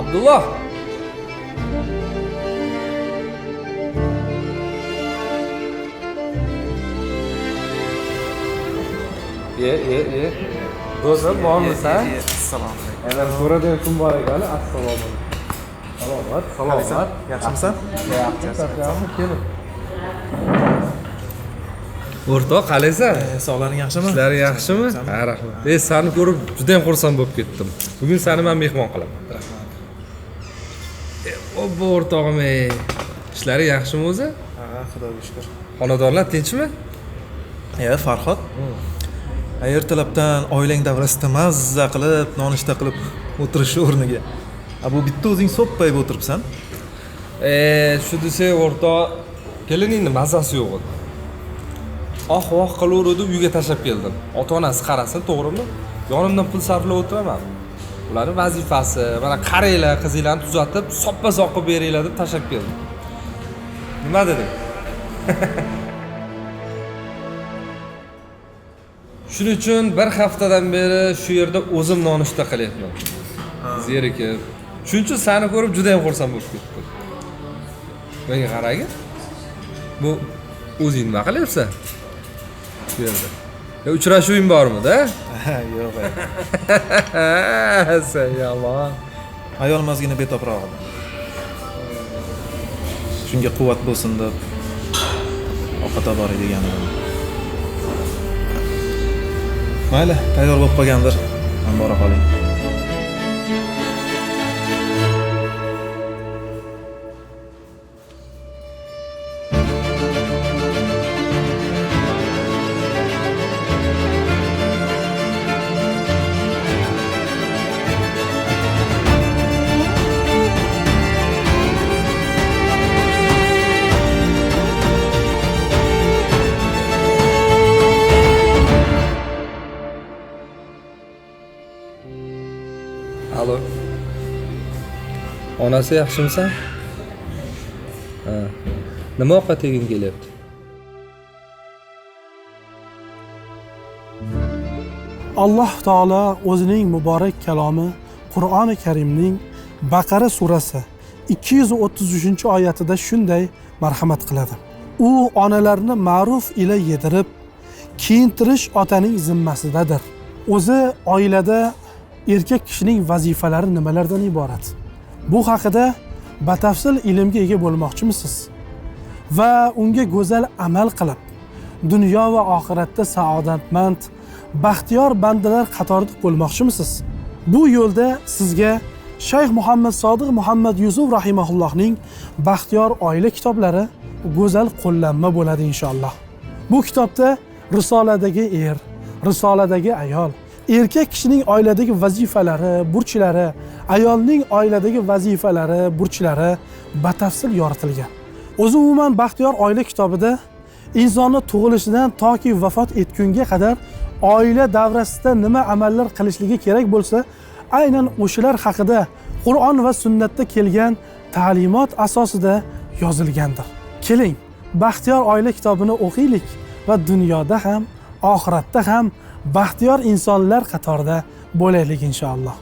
Abdullah. Ye. Do'stim, bormisan? Assalomu alaykum. Yana so'radim kun bor ekan. Assalomu alaykum. Salomat. Yaxshimisan? Yaxshi, kelin. O'rtoq, qalaysan? Sog'laring yaxshimi? Ishlaring yaxshimi? Ha, rahmat. Seni ko'rib juda ham xursand bo'lib ketdim. Bugun seni men mehmon qilaman. Rahmat. Obbo o'rtog'im, ishlaring yaxshimi o'zi? Ha, xudoga shukr. Xonadonlar tinchmi? Farhod. Ertalabdan oilang davrasida mazza qilib, nonushta qilib o'tirish o'rniga. Bu bitta o'zing so'ppayib o'tiribsan. Shu desang o'rtoq, keliningni mazasi yo'q edi. Voh qilaverdi, uyga tashlab keldim. Ota-onasi qarasin, to'g'rimi? Yonimdan pul sarflab o'tiraman. Ularning vazifasi, mana qaranglar, qizinglarni tuzatib, soppa-soq qilib beringlar deb tashlab keldim. Nima dedim? Shuning uchun bir haftadan beri shu yerda o'zim nonushta qilyapman. Zerikib. Shuning uchun seni ko'rib juda ham xursand bo'lib ketdim. Menga qaragin. Bu o'zing nima qilyapsan? Bu yerda. Uchrashuving bormi-da? Yo'q. Sen yomon. Ayol mazgina betoproq edi. Shunga quvvat bo'lsin deb ovqat olib boray degan edim. Mayli, tayyor bo'lib qolgandir. Men bora qoling. Alo. Onasi yaxshimisan? Ha. Nima ovqat yeging kelyapti? Alloh taolo o'zining muborak kalomi Qur'oni Karimning Baqara surasi 233-oyatida shunday marhamat qiladi. U onalarni ma'ruf ila yedirib, kiyintirish otaning zimmasidadir. O'zi oilada erkak kishining vazifalari nimalardan iborat? Bu haqida batafsil ilmga ega bo'lmoqchimisiz? Va unga go'zal amal qilib, dunyo va oxiratda saodatmand, baxtiyor bandalar qatorida bo'lmoqchimisiz? Bu yo'lda sizga Shayx Muhammad Sodiq Muhammad Yusuf rahimahullohning Baxtiyor oila kitoblari go'zal qo'llanma bo'ladi inshaalloh. Bu kitobda risoladagi er, risoladagi ayol, erkak kishining oiladagi vazifalari, burchlari, ayolning oiladagi vazifalari, burchlari batafsil yoritilgan. O'zi umuman Baxtiyor oila kitobida insonni tug'ilishidan toki vafot etgunga qadar oila davrasida nima amallar qilishligi kerak bo'lsa, aynan o'shalar haqida Qur'on va sunnatda kelgan ta'limot asosida yozilgandir. Keling, Baxtiyor oila kitobini o'qiylik va dunyoda ham, oxiratda ham baxtiyor insonlar qatorida bo'laylik inshaalloh.